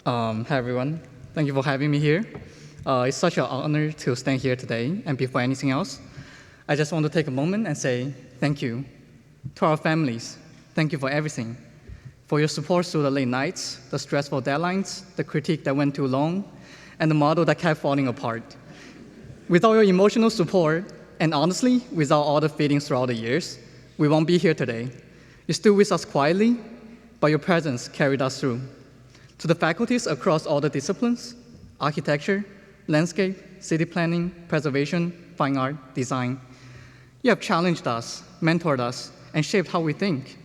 Hi, everyone. Thank you for having me here. It's such an honor to stand here today. And before anything else, I just want to take a moment and say thank you to our families. Thank you for everything, for your support through the late nights, the stressful deadlines, the critique that went too long, and the model that kept falling apart. Without your emotional support, and honestly, without all the feelings throughout the years, we won't be here today. You stood with us quietly, but your presence carried us through. To the faculties across all the disciplines, architecture, landscape, city planning, preservation, fine art, design, you have challenged us, mentored us, and shaped how we think.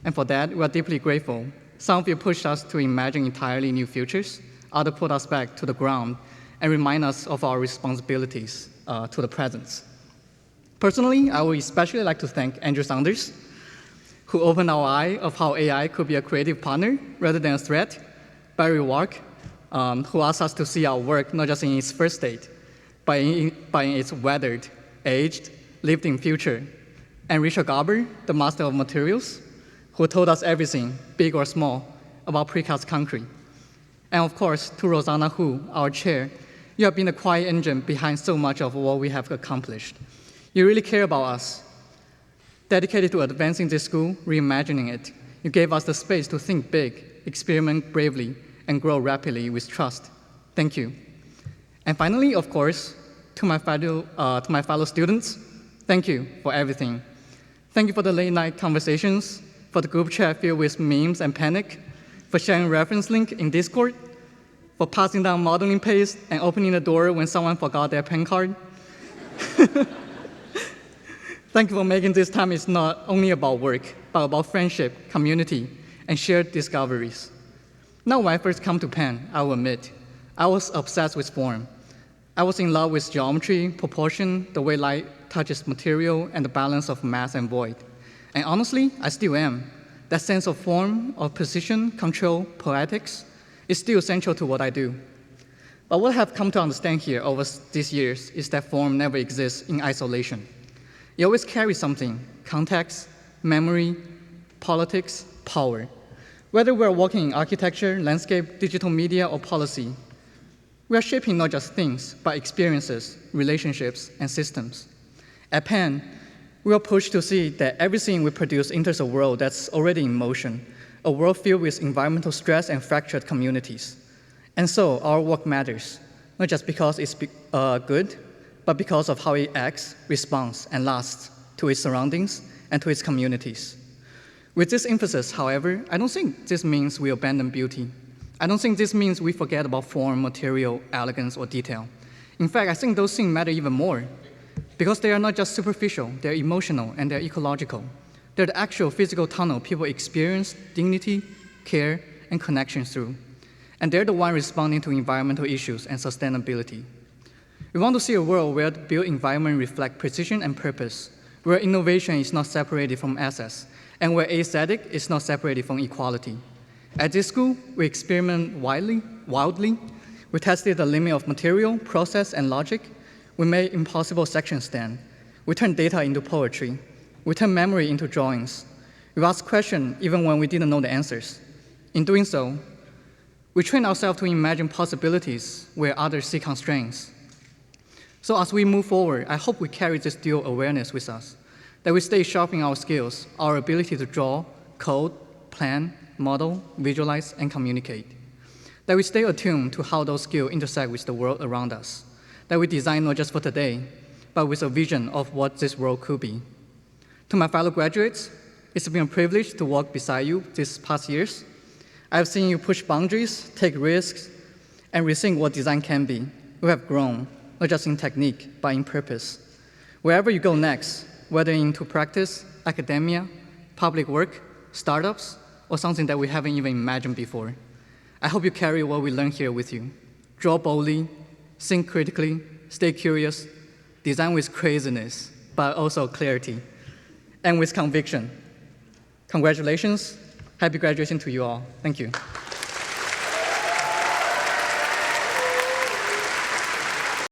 And for that, we are deeply grateful. Some of you pushed us to imagine entirely new futures, others put us back to the ground and remind us of our responsibilities to the present. Personally, I would especially like to thank Andrew Saunders, who opened our eye of how AI could be a creative partner rather than a threat, Barry Walk, who asked us to see our work not just in its first state, but in its weathered, aged, lived-in future, and Richard Garber, the master of materials, who told us everything, big or small, about precast concrete. And of course, to Rosanna Hu, our chair, you have been the quiet engine behind so much of what we have accomplished. You really care about us. Dedicated to advancing this school, reimagining it, you gave us the space to think big, experiment bravely, and grow rapidly with trust. Thank you. And finally, of course, to my fellow students, thank you for everything. Thank you for the late night conversations, for the group chat filled with memes and panic, for sharing reference link in Discord, for passing down modeling paste and opening the door when someone forgot their PEN card. Thank you for making this time is not only about work, but about friendship, community, and shared discoveries. Now, when I first come to Penn, I will admit, I was obsessed with form. I was in love with geometry, proportion, the way light touches material, and the balance of mass and void. And honestly, I still am. That sense of form, of precision, control, poetics, is still essential to what I do. But what I have come to understand here over these years is that form never exists in isolation. It always carries something: context, memory, politics, power. Whether we're working in architecture, landscape, digital media, or policy, we are shaping not just things, but experiences, relationships, and systems. At Penn, we are pushed to see that everything we produce enters a world that's already in motion, a world filled with environmental stress and fractured communities. And so our work matters, not just because it's good, but because of how it acts, responds, and lasts to its surroundings and to its communities. With this emphasis, however, I don't think this means we abandon beauty. I don't think this means we forget about form, material, elegance, or detail. In fact, I think those things matter even more, because they are not just superficial, they're emotional, and they're ecological. They're the actual physical tunnel people experience dignity, care, and connection through. And they're the one responding to environmental issues and sustainability. We want to see a world where the built environment reflects precision and purpose, where innovation is not separated from assets, and where aesthetic is not separated from equality. At this school, we experiment wildly. We tested the limit of material, process, and logic. We made impossible sections stand. We turned data into poetry. We turned memory into drawings. We asked questions even when we didn't know the answers. In doing so, we trained ourselves to imagine possibilities where others see constraints. So as we move forward, I hope we carry this dual awareness with us, that we stay sharpening our skills, our ability to draw, code, plan, model, visualize, and communicate. That we stay attuned to how those skills intersect with the world around us. That we design not just for today, but with a vision of what this world could be. To my fellow graduates, it's been a privilege to walk beside you these past years. I've seen you push boundaries, take risks, and rethink what design can be. We have grown, not just in technique, but in purpose. Wherever you go next, whether into practice, academia, public work, startups, or something that we haven't even imagined before, I hope you carry what we learned here with you. Draw boldly, think critically, stay curious, design with craziness, but also clarity, and with conviction. Congratulations. Happy graduation to you all. Thank you.